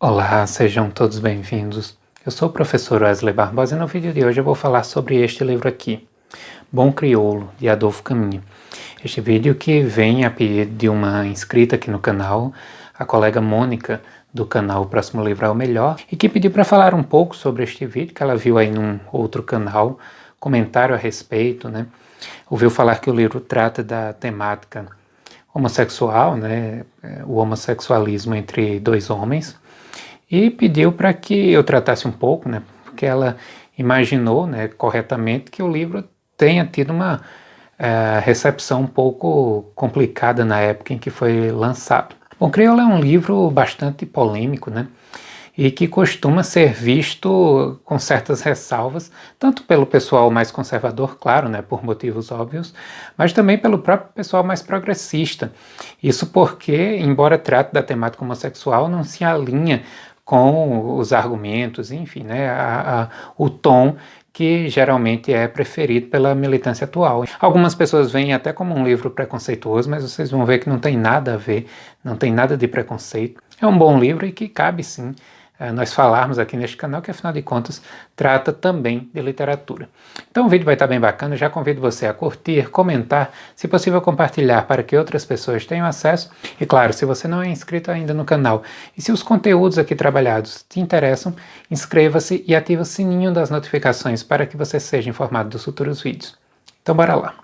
Olá, sejam todos bem-vindos. Eu sou o professor Wesley Barbosa e no vídeo de hoje eu vou falar sobre este livro aqui, Bom Crioulo, de Adolfo Caminha. Este vídeo que vem a pedido de uma inscrita aqui no canal, a colega Mônica, do canal O Próximo Livro é o Melhor, e que pediu para falar um pouco sobre este vídeo, que ela viu aí num outro canal, comentário a respeito, né? Ouviu falar que o livro trata da temática homossexual, né? O homossexualismo entre dois homens, e pediu para que eu tratasse um pouco, né, porque ela imaginou, né, corretamente que o livro tenha tido uma recepção um pouco complicada na época em que foi lançado. Bom, Crioulo é um livro bastante polêmico, né, e que costuma ser visto com certas ressalvas, tanto pelo pessoal mais conservador, claro, né, por motivos óbvios, mas também pelo próprio pessoal mais progressista. Isso porque, embora trate da temática homossexual, não se alinha com os argumentos, enfim, né, o tom que geralmente é preferido pela militância atual. Algumas pessoas veem até como um livro preconceituoso, mas vocês vão ver que não tem nada a ver, não tem nada de preconceito. É um bom livro e que cabe sim nós falarmos aqui neste canal, que afinal de contas trata também de literatura. Então o vídeo vai estar bem bacana, já convido você a curtir, comentar, se possível compartilhar para que outras pessoas tenham acesso. E claro, se você não é inscrito ainda no canal e se os conteúdos aqui trabalhados te interessam, inscreva-se e ative o sininho das notificações para que você seja informado dos futuros vídeos. Então bora lá!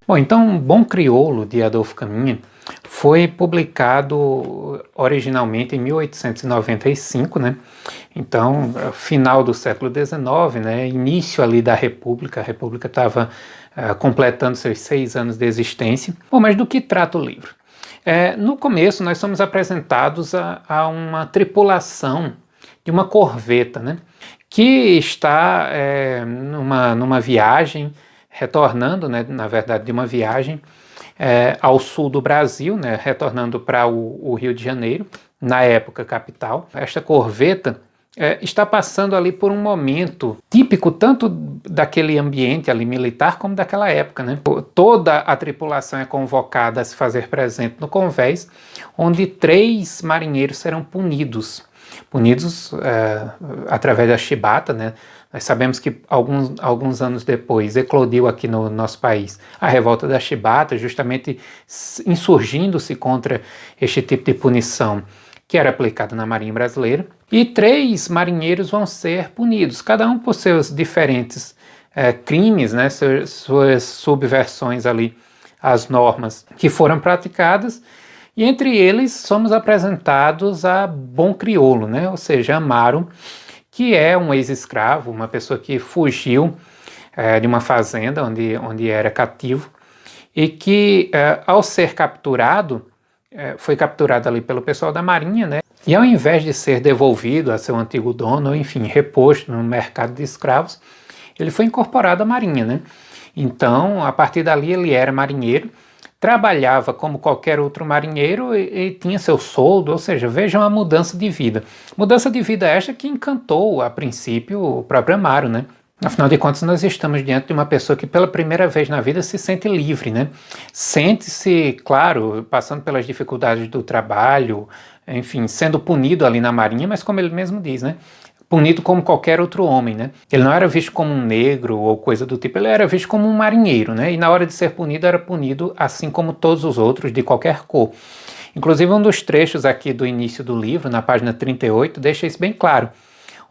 Bom, então Bom Crioulo, de Adolfo Caminha, foi publicado originalmente em 1895, né? Então, final do século XIX, né? Início ali da República, a República estava completando seus 6 anos de existência. Bom, mas do que trata o livro? No começo, nós somos apresentados a uma tripulação de uma corveta, né? Que está numa viagem, retornando, né? Na verdade, de uma viagem ao sul do Brasil, né, retornando para o Rio de Janeiro, na época capital. Esta corveta está passando ali por um momento típico tanto daquele ambiente ali militar como daquela época, né? Toda a tripulação é convocada a se fazer presente no convés, onde 3 marinheiros serão punidos através da chibata, né? Nós sabemos que alguns anos depois eclodiu aqui no nosso país a revolta da chibata, justamente insurgindo-se contra este tipo de punição que era aplicada na Marinha Brasileira. E 3 marinheiros vão ser punidos, cada um por seus diferentes crimes, né, suas subversões ali às normas que foram praticadas. E entre eles somos apresentados a Bom Crioulo, né, ou seja, Amaro, que é um ex-escravo, uma pessoa que fugiu de uma fazenda onde era cativo e que, ao ser capturado, foi capturado ali pelo pessoal da Marinha, né? E ao invés de ser devolvido a seu antigo dono, ou enfim, reposto no mercado de escravos, ele foi incorporado à Marinha, né? Então, a partir dali ele era marinheiro, trabalhava como qualquer outro marinheiro e tinha seu soldo, ou seja, vejam a mudança de vida. Mudança de vida esta que encantou, a princípio, o próprio Amaro, né? Afinal de contas, nós estamos diante de uma pessoa que pela primeira vez na vida se sente livre, né? Sente-se, claro, passando pelas dificuldades do trabalho, enfim, sendo punido ali na Marinha, mas como ele mesmo diz, né? Punido como qualquer outro homem, né? Ele não era visto como um negro ou coisa do tipo, ele era visto como um marinheiro, né? E na hora de ser punido, era punido assim como todos os outros, de qualquer cor. Inclusive, um dos trechos aqui do início do livro, na página 38, deixa isso bem claro,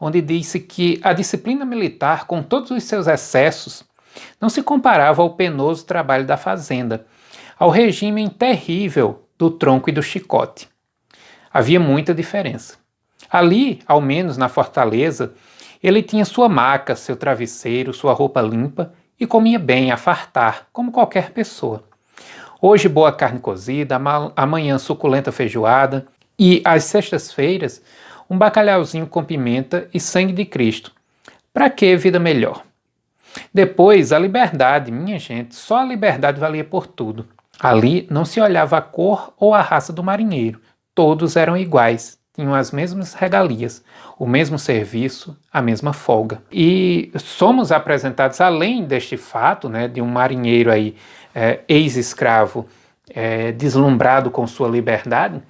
onde diz-se que a disciplina militar, com todos os seus excessos, não se comparava ao penoso trabalho da fazenda, ao regime terrível do tronco e do chicote. Havia muita diferença. Ali, ao menos na fortaleza, ele tinha sua maca, seu travesseiro, sua roupa limpa e comia bem, a fartar, como qualquer pessoa. Hoje boa carne cozida, amanhã suculenta feijoada e, às sextas-feiras, um bacalhauzinho com pimenta e sangue de Cristo. Para que vida melhor? Depois, a liberdade, minha gente, só a liberdade valia por tudo. Ali não se olhava a cor ou a raça do marinheiro, todos eram iguais. Tinham as mesmas regalias, o mesmo serviço, a mesma folga. E somos apresentados, além deste fato, né, de um marinheiro aí, ex-escravo, deslumbrado com sua liberdade,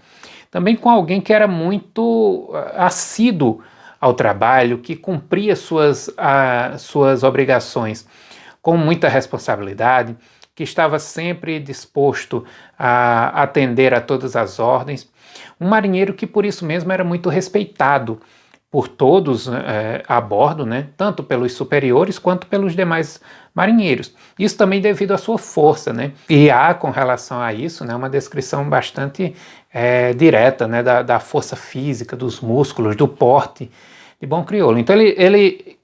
também com alguém que era muito assíduo ao trabalho, que cumpria suas obrigações com muita responsabilidade, que estava sempre disposto a atender a todas as ordens. Um marinheiro que por isso mesmo era muito respeitado por todos a bordo, né? Tanto pelos superiores quanto pelos demais marinheiros. Isso também devido à sua força, né? E há com relação a isso, né, uma descrição bastante direta, né, da força física, dos músculos, do porte de bom crioulo. Então ele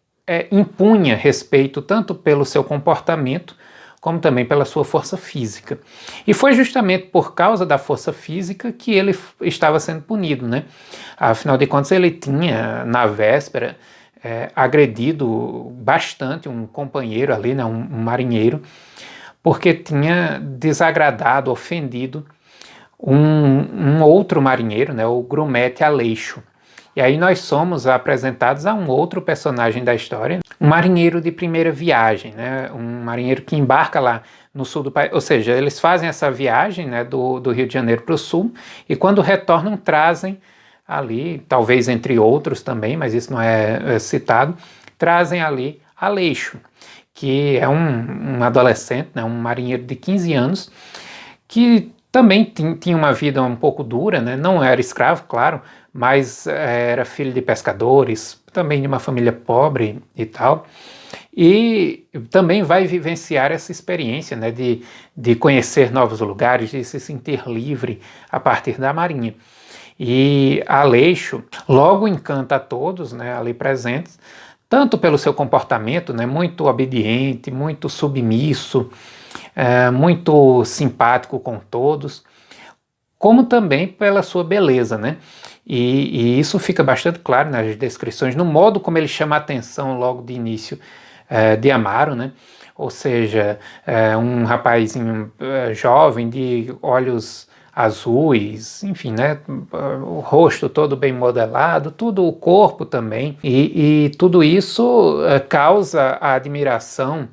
impunha respeito tanto pelo seu comportamento como também pela sua força física. E foi justamente por causa da força física que ele estava sendo punido, né? Afinal de contas, ele tinha, na véspera, agredido bastante um companheiro ali, né, um marinheiro, porque tinha desagradado, ofendido um outro marinheiro, né, o Grumete Aleixo. E aí nós somos apresentados a um outro personagem da história, um marinheiro de primeira viagem, né? Um marinheiro que embarca lá no sul do país, ou seja, eles fazem essa viagem, né, do Rio de Janeiro para o sul, e quando retornam trazem ali, talvez entre outros também, mas isso não é citado, trazem ali Aleixo, que é um adolescente, né, um marinheiro de 15 anos, que também tinha uma vida um pouco dura, né? Não era escravo, claro, mas era filho de pescadores, também de uma família pobre e tal, e também vai vivenciar essa experiência, né, de conhecer novos lugares, de se sentir livre a partir da marinha. E Aleixo logo encanta a todos, né, ali presentes, tanto pelo seu comportamento, né, muito obediente, muito submisso, muito simpático com todos, como também pela sua beleza, né? E isso fica bastante claro nas descrições, no modo como ele chama a atenção logo de início de Amaro, né? Ou seja, um rapazinho jovem de olhos azuis, enfim, né? O rosto todo bem modelado, tudo o corpo também, e tudo isso causa a admiração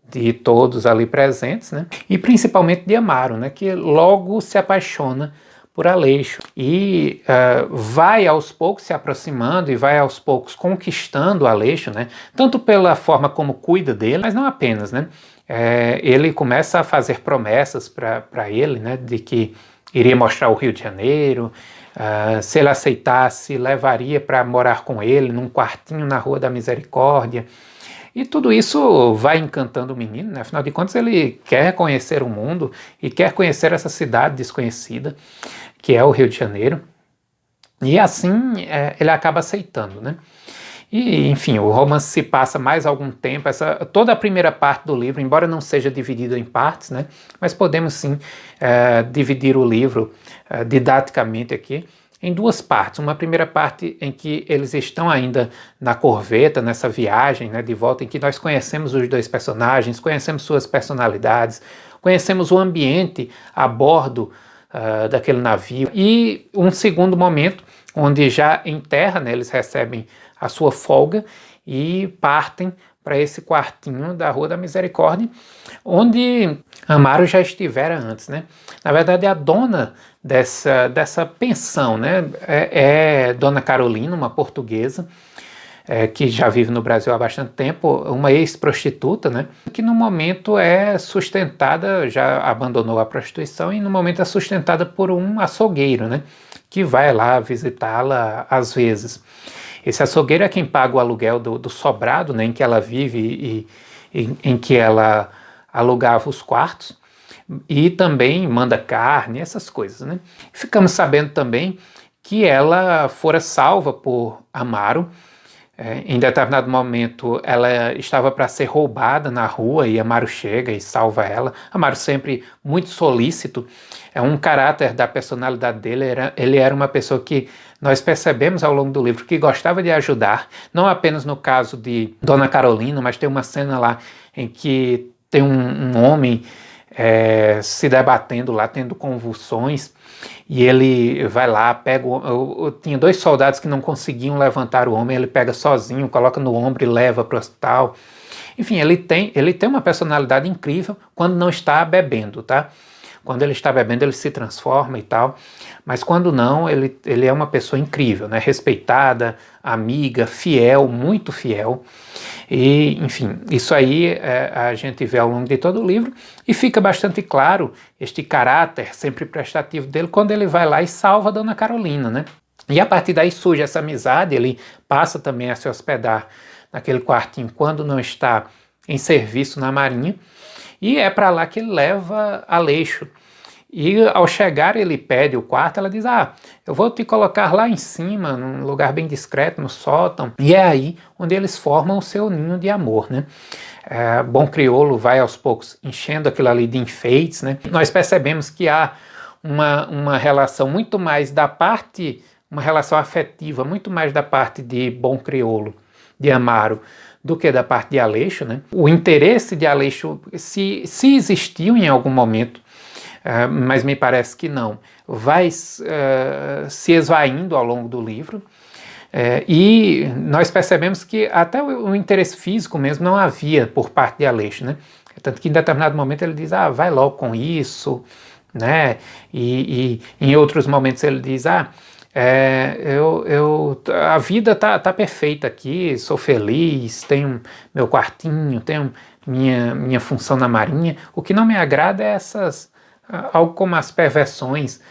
de todos ali presentes, né? E principalmente de Amaro, né? Que logo se apaixona por Aleixo e vai aos poucos se aproximando e vai aos poucos conquistando Aleixo, né? Tanto pela forma como cuida dele, mas não apenas, né? Ele começa a fazer promessas para ele, né? De que iria mostrar o Rio de Janeiro, se ele aceitasse, levaria para morar com ele num quartinho na Rua da Misericórdia. E tudo isso vai encantando o menino, né? Afinal de contas ele quer conhecer o mundo e quer conhecer essa cidade desconhecida, que é o Rio de Janeiro, e assim ele acaba aceitando, né? E, enfim, o romance se passa mais algum tempo, toda a primeira parte do livro, embora não seja dividida em partes, né? Mas podemos sim dividir o livro didaticamente aqui, em duas partes. Uma primeira parte em que eles estão ainda na corveta, nessa viagem, né, de volta, em que nós conhecemos os dois personagens, conhecemos suas personalidades, conhecemos o ambiente a bordo daquele navio. E um segundo momento, onde já em terra, né, eles recebem a sua folga e partem para esse quartinho da Rua da Misericórdia, onde Amaro já estivera antes, né? Na verdade, a dona dessa pensão, né, é Dona Carolina, uma portuguesa, que já vive no Brasil há bastante tempo, uma ex-prostituta, né, que no momento é sustentada, já abandonou a prostituição, e no momento é sustentada por um açougueiro, né, que vai lá visitá-la às vezes. Esse açougueiro é quem paga o aluguel do sobrado, né, em que ela vive e em que ela alugava os quartos, e também manda carne, essas coisas, né. Ficamos sabendo também que ela fora salva por Amaro. Em determinado momento ela estava para ser roubada na rua e Amaro chega e salva ela. Amaro sempre muito solícito, um caráter da personalidade dele, ele era uma pessoa que nós percebemos ao longo do livro que gostava de ajudar, não apenas no caso de Dona Carolina, mas tem uma cena lá em que tem um homem se debatendo lá, tendo convulsões, e ele vai lá, pega tinha dois soldados que não conseguiam levantar o homem, ele pega sozinho, coloca no ombro e leva para o hospital. Enfim, ele tem uma personalidade incrível quando não está bebendo, tá? Quando ele está bebendo, ele se transforma e tal, mas quando não, ele é uma pessoa incrível, né? Respeitada, amiga, fiel, muito fiel. E, enfim, isso aí a gente vê ao longo de todo o livro e fica bastante claro este caráter sempre prestativo dele quando ele vai lá e salva a Dona Carolina, né? E a partir daí surge essa amizade, ele passa também a se hospedar naquele quartinho quando não está em serviço na marinha, e é para lá que ele leva Aleixo. E ao chegar ele pede o quarto, ela diz, eu vou te colocar lá em cima, num lugar bem discreto, no sótão. E é aí onde eles formam o seu ninho de amor, né? Bom Crioulo vai aos poucos enchendo aquilo ali de enfeites, né? Nós percebemos que há uma relação muito mais da parte, uma relação afetiva, muito mais da parte de Bom Crioulo, de Amaro, do que da parte de Aleixo, né? O interesse de Aleixo, se existiu em algum momento, mas me parece que não, vai se esvaindo ao longo do livro, e nós percebemos que até o interesse físico mesmo não havia por parte de Aleixo, né? Tanto que em determinado momento ele diz, vai logo com isso, né? E em outros momentos ele diz, a vida tá perfeita aqui, sou feliz, tenho meu quartinho, tenho minha função na marinha. O que não me agrada é algo como as perversões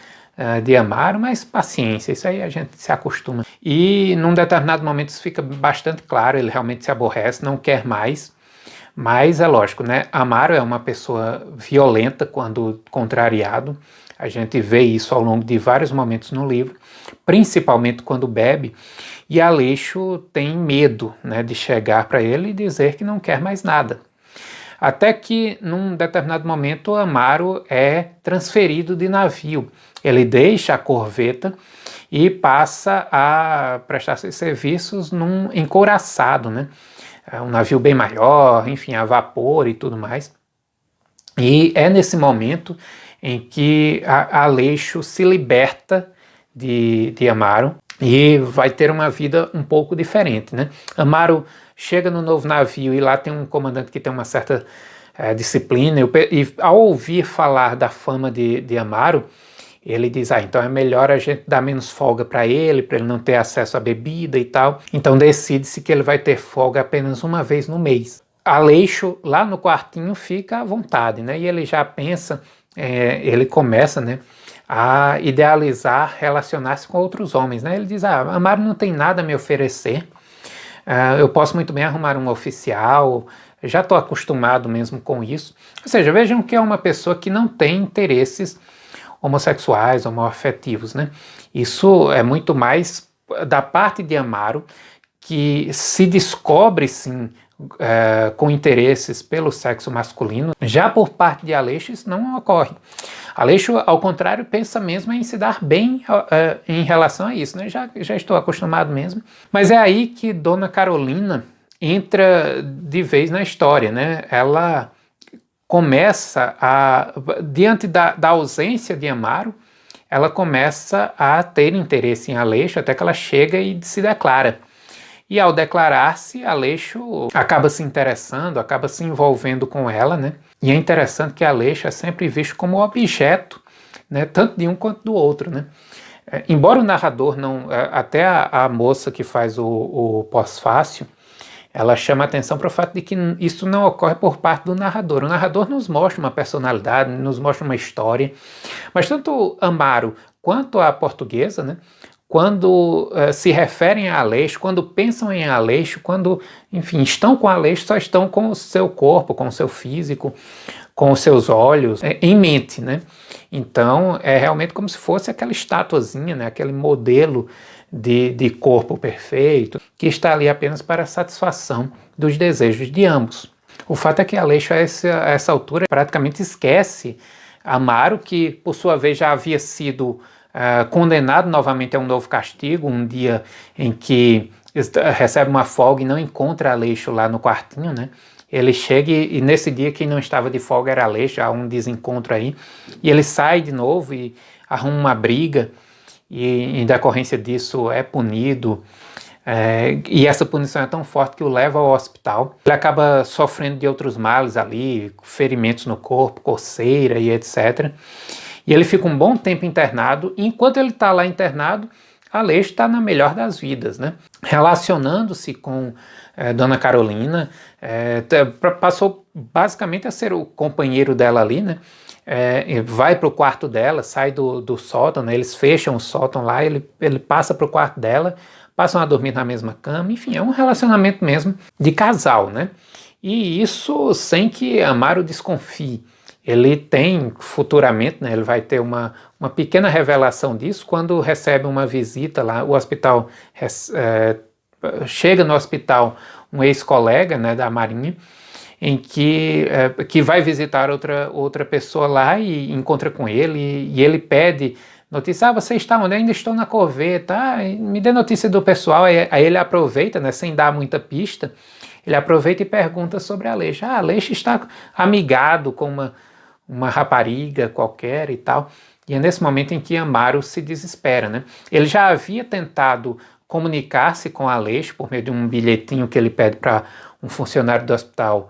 de Amaro, mas paciência, isso aí a gente se acostuma. E num determinado momento isso fica bastante claro, ele realmente se aborrece, não quer mais, mas é lógico, né? Amaro é uma pessoa violenta quando contrariado, a gente vê isso ao longo de vários momentos no livro, principalmente quando bebe, e Aleixo tem medo, né, de chegar para ele e dizer que não quer mais nada. Até que, num determinado momento, Amaro é transferido de navio. Ele deixa a corveta e passa a prestar seus serviços num encouraçado, né? Um navio bem maior, enfim, a vapor e tudo mais. E é nesse momento em que Aleixo se liberta de Amaro e vai ter uma vida um pouco diferente, né? Amaro chega no novo navio e lá tem um comandante que tem uma certa disciplina, e ao ouvir falar da fama de Amaro, ele diz, então é melhor a gente dar menos folga para ele não ter acesso à bebida e tal. Então decide-se que ele vai ter folga apenas uma vez no mês. Aleixo, lá no quartinho, fica à vontade, né? E ele já pensa, ele começa, né, a idealizar relacionar-se com outros homens, né? Ele diz, Amaro não tem nada a me oferecer, eu posso muito bem arrumar um oficial, já estou acostumado mesmo com isso. Ou seja, vejam que é uma pessoa que não tem interesses homossexuais, homoafetivos, né? Isso é muito mais da parte de Amaro, que se descobre, sim, com interesses pelo sexo masculino. Já por parte de Aleixo isso não ocorre. Aleixo, ao contrário, pensa mesmo em se dar bem em relação a isso, né? Já estou acostumado mesmo. Mas é aí que Dona Carolina entra de vez na história, né? Ela começa diante da ausência de Amaro, ela começa a ter interesse em Aleixo, até que ela chega e se declara. E ao declarar-se, Aleixo acaba se interessando, acaba se envolvendo com ela, né? E é interessante que Aleixo é sempre visto como objeto, né? Tanto de um quanto do outro, né? Embora o narrador não... Até a moça que faz o pós-fácil, ela chama a atenção para o fato de que isso não ocorre por parte do narrador. O narrador nos mostra uma personalidade, nos mostra uma história, mas tanto Amaro quanto a portuguesa, né, quando se referem a Aleixo, quando pensam em Aleixo, quando, enfim, estão com Aleixo, só estão com o seu corpo, com o seu físico, com os seus olhos em mente, né? Então é realmente como se fosse aquela estatuazinha, né, aquele modelo de corpo perfeito, que está ali apenas para a satisfação dos desejos de ambos. O fato é que Aleixo, a essa altura, praticamente esquece Amaro, que por sua vez já havia sido condenado novamente a um novo castigo, um dia em que recebe uma folga e não encontra Aleixo lá no quartinho, né? Ele chega e nesse dia quem não estava de folga era Aleixo, há um desencontro aí, e ele sai de novo e arruma uma briga, e em decorrência disso é punido, E essa punição é tão forte que o leva ao hospital. Ele acaba sofrendo de outros males ali, ferimentos no corpo, coceira e etc. E ele fica um bom tempo internado, e enquanto ele está lá internado, Aleixo está na melhor das vidas, né? Relacionando-se com Dona Carolina, passou basicamente a ser o companheiro dela ali, né? Vai para o quarto dela, sai do sótão, né? Eles fecham o sótão lá, ele passa para o quarto dela, passam a dormir na mesma cama, enfim, é um relacionamento mesmo de casal, né? E isso sem que Amaro desconfie. Ele tem futuramente, né, ele vai ter uma pequena revelação disso quando recebe uma visita lá, o hospital, chega no hospital um ex-colega, né, da Marinha, em que vai visitar outra pessoa lá e encontra com ele, e ele pede notícia, você está onde? Eu ainda estou na corveta, me dê notícia do pessoal. Aí ele aproveita, né, sem dar muita pista, ele aproveita e pergunta sobre Aleixo. Aleixo está amigado com uma rapariga qualquer e tal. E é nesse momento em que Amaro se desespera, né? Ele já havia tentado comunicar-se com Aleixo por meio de um bilhetinho que ele pede para um funcionário do hospital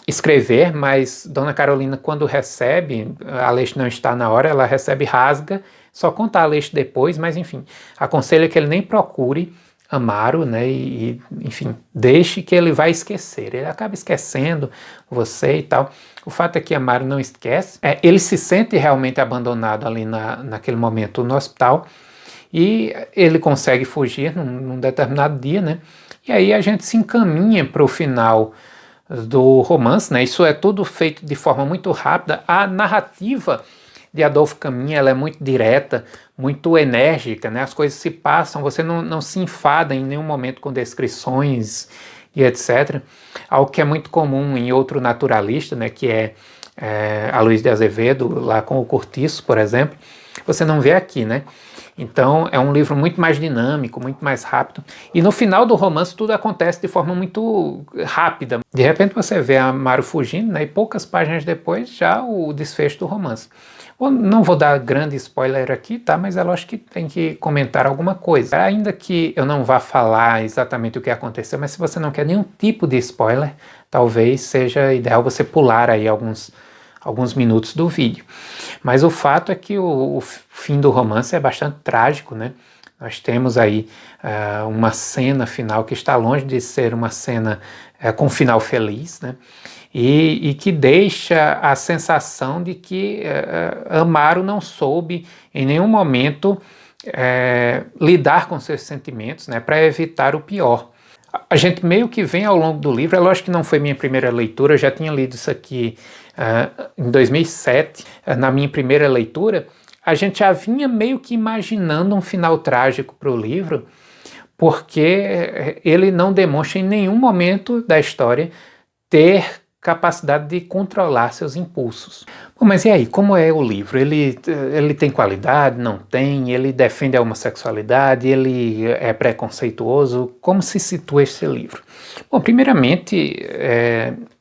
escrever, mas Dona Carolina, quando recebe, Aleixo não está na hora, ela recebe, rasga, só conta a Aleixo depois, mas enfim, aconselha que ele nem procure Amaro, né, e enfim, deixe que ele vai esquecer. Ele acaba esquecendo você e tal. O fato é que Amaro não esquece. Ele se sente realmente abandonado ali naquele momento no hospital, e ele consegue fugir num determinado dia, né? E aí a gente se encaminha para o final do romance, né? Isso é tudo feito de forma muito rápida. A narrativa de Adolfo Caminha, ela é muito direta, muito enérgica, né? As coisas se passam, você não se enfada em nenhum momento com descrições e etc. Algo que é muito comum em outro naturalista, né? Que é Aloysio de Azevedo, lá com o Cortiço, por exemplo. Você não vê aqui, né? Então é um livro muito mais dinâmico, muito mais rápido. E no final do romance tudo acontece de forma muito rápida. De repente você vê Amaro fugindo, né, e poucas páginas depois já o desfecho do romance. Eu não vou dar grande spoiler aqui, tá? Mas é lógico que tem que comentar alguma coisa. Ainda que eu não vá falar exatamente o que aconteceu, mas se você não quer nenhum tipo de spoiler, talvez seja ideal você pular aí alguns minutos do vídeo. Mas o fato é que o fim do romance é bastante trágico, né? Nós temos aí uma cena final que está longe de ser uma cena com final feliz, né? E que deixa a sensação de que Amaro não soube em nenhum momento lidar com seus sentimentos, né, para evitar o pior. A gente meio que vem ao longo do livro, é lógico que não foi minha primeira leitura, eu já tinha lido isso aqui em 2007, na minha primeira leitura, a gente já vinha meio que imaginando um final trágico para o livro, porque ele não demonstra em nenhum momento da história ter capacidade de controlar seus impulsos. Bom, mas e aí, como é o livro? Ele tem qualidade? Não tem? Ele defende a homossexualidade? Ele é preconceituoso? Como se situa esse livro? Bom, primeiramente,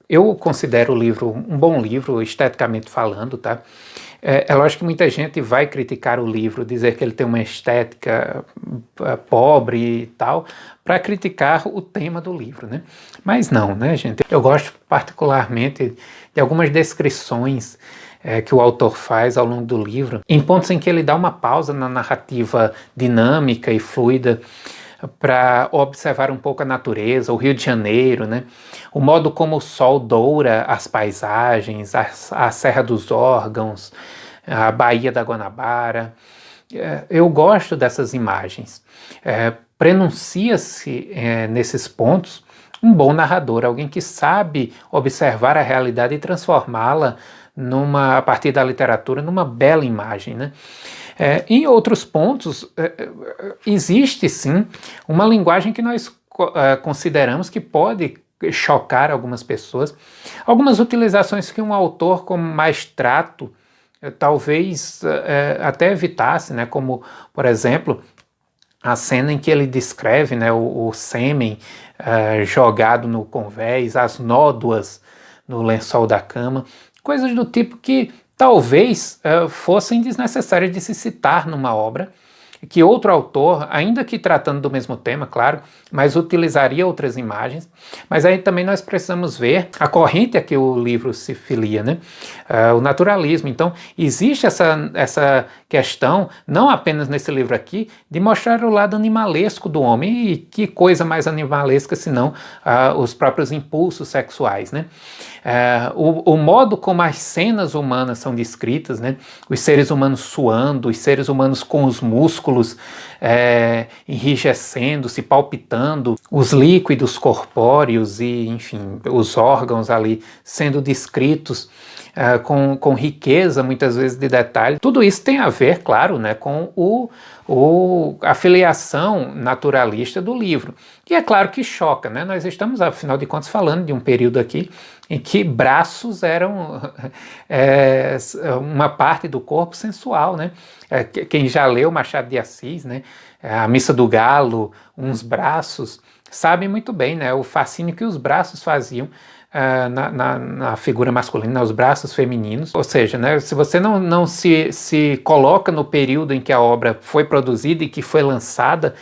eu considero o livro um bom livro, esteticamente falando, tá? É lógico que muita gente vai criticar o livro, dizer que ele tem uma estética pobre e tal, para criticar o tema do livro, né? Mas não, né, gente? Eu gosto particularmente de algumas descrições que o autor faz ao longo do livro, em pontos em que ele dá uma pausa na narrativa dinâmica e fluida, para observar um pouco a natureza, o Rio de Janeiro, né? O modo como o sol doura as paisagens, a Serra dos Órgãos, a Baía da Guanabara. Eu gosto dessas imagens. Prenuncia-se nesses pontos um bom narrador, alguém que sabe observar a realidade e transformá-la a partir da literatura numa bela imagem, né? Em outros pontos, existe sim uma linguagem que nós consideramos que pode chocar algumas pessoas. Algumas utilizações que um autor com mais trato talvez até evitasse, né? Como, por exemplo, a cena em que ele descreve, né, o sêmen jogado no convés, as nódoas no lençol da cama, coisas do tipo que talvez fossem desnecessárias de se citar numa obra. que outro autor, ainda que tratando do mesmo tema, claro, mas utilizaria outras imagens. Mas aí também nós precisamos ver a corrente a que o livro se filia, né? O naturalismo. Então, existe essa questão, não apenas nesse livro aqui, de mostrar o lado animalesco do homem, e que coisa mais animalesca senão os próprios impulsos sexuais, né? O modo como as cenas humanas são descritas, né? Os seres humanos suando, os seres humanos com os músculos enrijecendo, se palpitando, os líquidos corpóreos e, enfim, os órgãos ali sendo descritos com riqueza, muitas vezes, de detalhe. Tudo isso tem a ver, claro, né, com a filiação naturalista do livro. E é claro que choca, né? Nós estamos, afinal de contas, falando de um período aqui em que braços eram uma parte do corpo sensual, né? Quem já leu Machado de Assis, né? A Missa do Galo, uns braços, sabe muito bem, né, o fascínio que os braços faziam na figura masculina, os braços femininos. Ou seja, né, se você não se coloca no período em que a obra foi produzida e que foi lançada,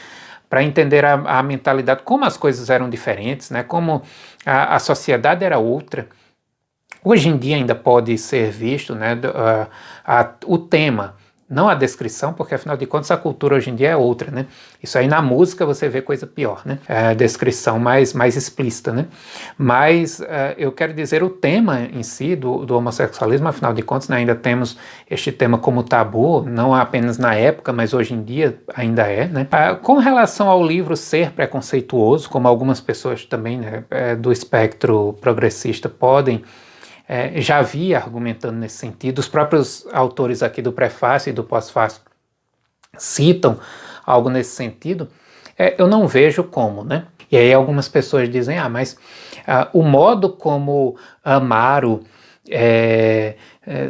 para entender a mentalidade, como as coisas eram diferentes, né, como a sociedade era outra. Hoje em dia ainda pode ser visto, né, o tema, não a descrição, porque afinal de contas a cultura hoje em dia é outra, né? Isso aí na música você vê coisa pior, né? A descrição mais explícita, né? Mas eu quero dizer o tema em si do homossexualismo, afinal de contas, né, ainda temos este tema como tabu, não apenas na época, mas hoje em dia ainda é, né? Com relação ao livro ser preconceituoso, como algumas pessoas também, né, do espectro progressista podem já havia argumentando nesse sentido. Os próprios autores aqui do prefácio e do pós-fácio citam algo nesse sentido. Eu não vejo como, né? E aí algumas pessoas dizem, mas o modo como Amaro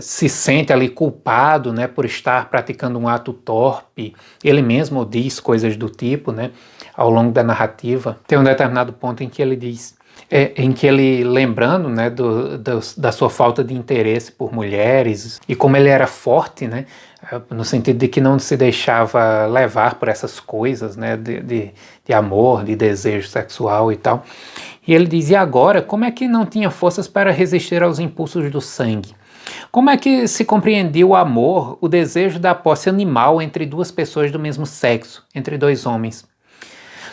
se sente ali culpado, né, por estar praticando um ato torpe, ele mesmo diz coisas do tipo, né, ao longo da narrativa. Tem um determinado ponto em que ele diz, lembrando, né, da sua falta de interesse por mulheres e como ele era forte, né, no sentido de que não se deixava levar por essas coisas, né, de amor, de desejo sexual e tal. E ele dizia agora, como é que não tinha forças para resistir aos impulsos do sangue? Como é que se compreendia o amor, o desejo da posse animal entre duas pessoas do mesmo sexo, entre dois homens?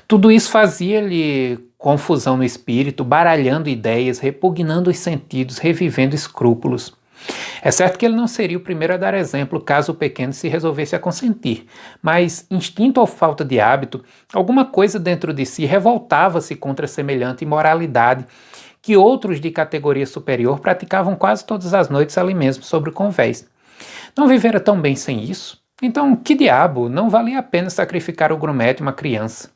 Tudo isso fazia-lhe confusão no espírito, baralhando ideias, repugnando os sentidos, revivendo escrúpulos. É certo que ele não seria o primeiro a dar exemplo caso o pequeno se resolvesse a consentir, mas, instinto ou falta de hábito, alguma coisa dentro de si revoltava-se contra semelhante imoralidade que outros de categoria superior praticavam quase todas as noites ali mesmo sobre o convés. Não vivera tão bem sem isso? Então, que diabo, não valia a pena sacrificar o grumete, uma criança.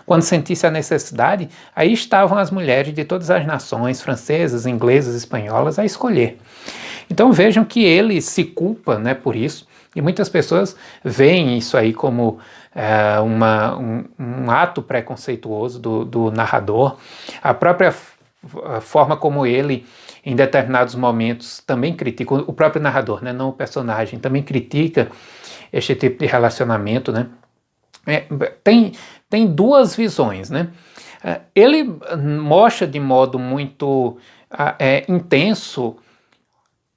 Quando sentisse a necessidade, aí estavam as mulheres de todas as nações, francesas, inglesas, espanholas, a escolher. Então vejam que ele se culpa, né, por isso, e muitas pessoas veem isso aí como um ato preconceituoso do narrador. A própria forma como ele, em determinados momentos, também critica, o próprio narrador, né, não o personagem, também critica este tipo de relacionamento, né. Tem duas visões, né? Ele mostra de modo muito intenso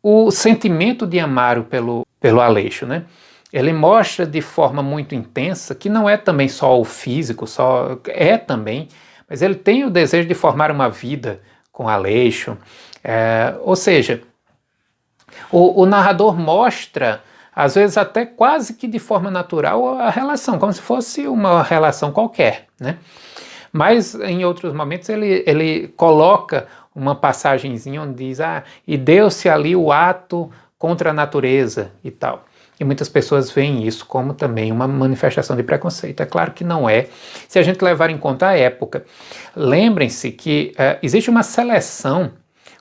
o sentimento de Amaro pelo Aleixo, né? Ele mostra de forma muito intensa que não é também só o físico, também, mas ele tem o desejo de formar uma vida com Aleixo. Ou seja, o narrador mostra, às vezes até quase que de forma natural, a relação, como se fosse uma relação qualquer, né? Mas em outros momentos ele coloca uma passagenzinha onde diz, e deu-se ali o ato contra a natureza e tal. E muitas pessoas veem isso como também uma manifestação de preconceito. É claro que não é, se a gente levar em conta a época. Lembrem-se que existe uma seleção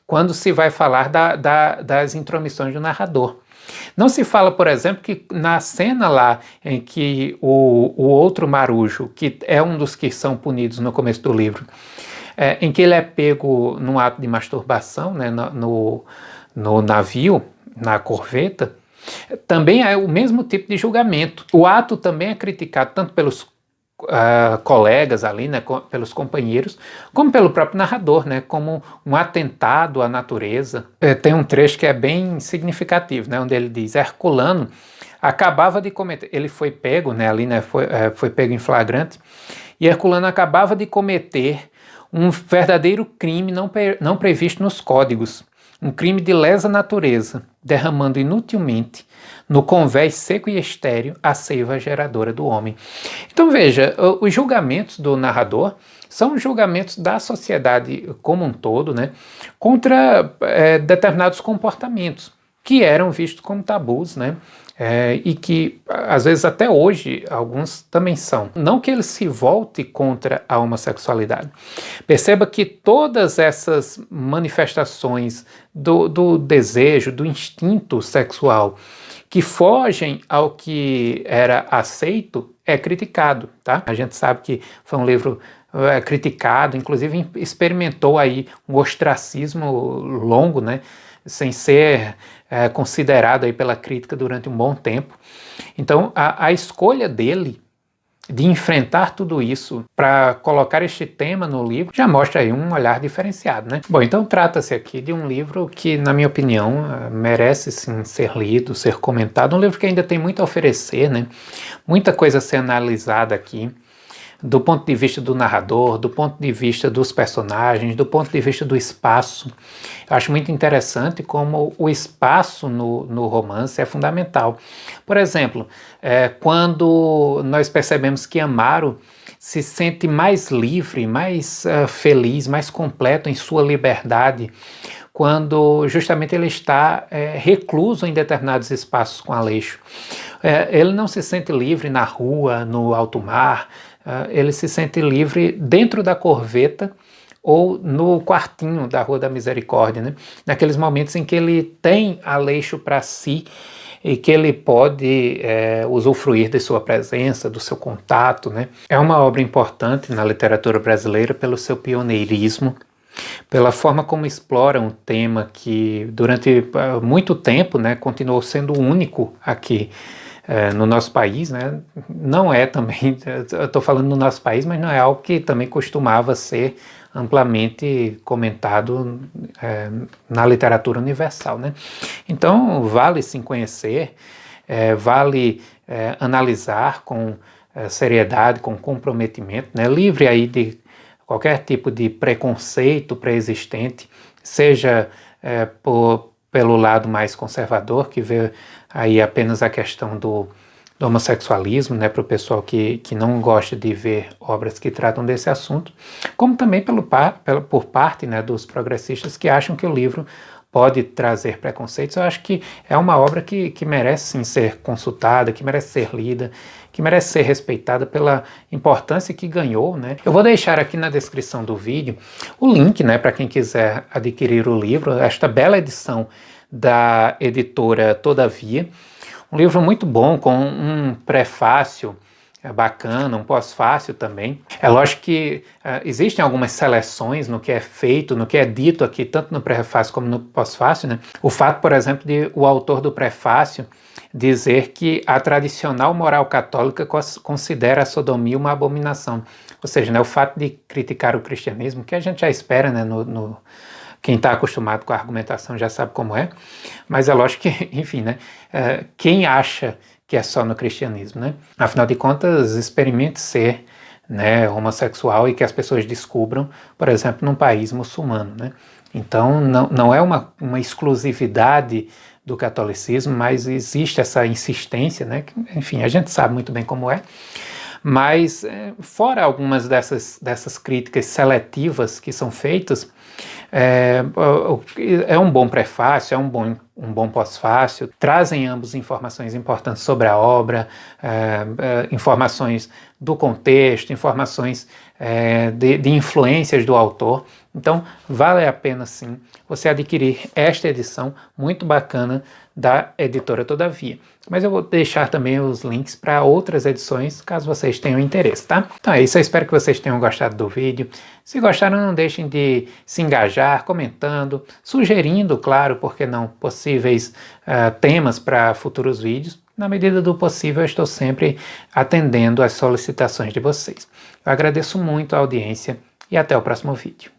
quando se vai falar das intromissões do narrador. Não se fala, por exemplo, que na cena lá em que o outro marujo, que é um dos que são punidos no começo do livro, em que ele é pego num ato de masturbação, né, no navio, na corveta, Também é o mesmo tipo de julgamento. O ato também é criticado tanto pelos colegas ali, né, pelos companheiros, como pelo próprio narrador, né, como um atentado à natureza. Tem um trecho que é bem significativo, né, onde ele diz: Herculano acabava de cometer, ele foi pego, né, ali, né, foi pego em flagrante, e Herculano acabava de cometer um verdadeiro crime não previsto nos códigos, um crime de lesa natureza, derramando inutilmente no convés seco e estéril a seiva geradora do homem. Então veja, os julgamentos do narrador são julgamentos da sociedade como um todo, né, contra determinados comportamentos que eram vistos como tabus, né, e que às vezes até hoje alguns também são. Não que ele se volte contra a homossexualidade. Perceba que todas essas manifestações do desejo, do instinto sexual, que fogem ao que era aceito, é criticado, tá? A gente sabe que foi um livro criticado, inclusive experimentou aí um ostracismo longo, né, sem ser considerado aí pela crítica durante um bom tempo. Então, a escolha dele de enfrentar tudo isso para colocar este tema no livro já mostra aí um olhar diferenciado, né? Bom, então trata-se aqui de um livro que, na minha opinião, merece sim ser lido, ser comentado, um livro que ainda tem muito a oferecer, né? Muita coisa a ser analisada aqui, do ponto de vista do narrador, do ponto de vista dos personagens, do ponto de vista do espaço. Eu acho muito interessante como o espaço no romance é fundamental. Por exemplo, quando nós percebemos que Amaro se sente mais livre, mais feliz, mais completo em sua liberdade, quando justamente ele está recluso em determinados espaços com Aleixo. Ele não se sente livre na rua, no alto mar, ele se sente livre dentro da corveta ou no quartinho da Rua da Misericórdia, né? Naqueles momentos em que ele tem Aleixo para si e que ele pode usufruir de sua presença, do seu contato, né? É uma obra importante na literatura brasileira pelo seu pioneirismo, pela forma como explora um tema que durante muito tempo, né, continuou sendo único aqui no nosso país, né? Não é também, eu estou falando no nosso país, mas não é algo que também costumava ser amplamente comentado na literatura universal, né? Então vale sim conhecer, vale analisar com seriedade, com comprometimento, né? Livre aí de qualquer tipo de preconceito pré-existente, seja pelo lado mais conservador, que vê aí apenas a questão do homossexualismo, né, para o pessoal que não gosta de ver obras que tratam desse assunto, como também por parte, né, dos progressistas que acham que o livro pode trazer preconceitos. Eu acho que é uma obra que merece sim ser consultada, que merece ser lida, que merece ser respeitada pela importância que ganhou, né? Eu vou deixar aqui na descrição do vídeo o link, né, para quem quiser adquirir o livro, esta bela edição da editora Todavia, um livro muito bom, com um prefácio bacana, um pós-fácio também. É lógico que existem algumas seleções no que é feito, no que é dito aqui, tanto no prefácio como no pós-fácio, né? O fato, por exemplo, de o autor do prefácio dizer que a tradicional moral católica considera a sodomia uma abominação. Ou seja, né, o fato de criticar o cristianismo, que a gente já espera, né, quem está acostumado com a argumentação já sabe como é, mas é lógico que, enfim, né, quem acha que é só no cristianismo, né? Afinal de contas, experimente ser, né, homossexual e que as pessoas descubram, por exemplo, num país muçulmano, né? Então, não é uma exclusividade do catolicismo, mas existe essa insistência, né? Que, enfim, a gente sabe muito bem como é. Mas, fora algumas dessas críticas seletivas que são feitas, é um bom prefácio, é um bom pós-fácio, trazem ambos informações importantes sobre a obra, informações do contexto, informações de influências do autor. Então, vale a pena sim você adquirir esta edição muito bacana da editora Todavia. Mas eu vou deixar também os links para outras edições, caso vocês tenham interesse, tá? Então é isso, eu espero que vocês tenham gostado do vídeo. Se gostaram, não deixem de se engajar, comentando, sugerindo, claro, porque não, possíveis temas para futuros vídeos. Na medida do possível, eu estou sempre atendendo às solicitações de vocês. Eu agradeço muito a audiência e até o próximo vídeo.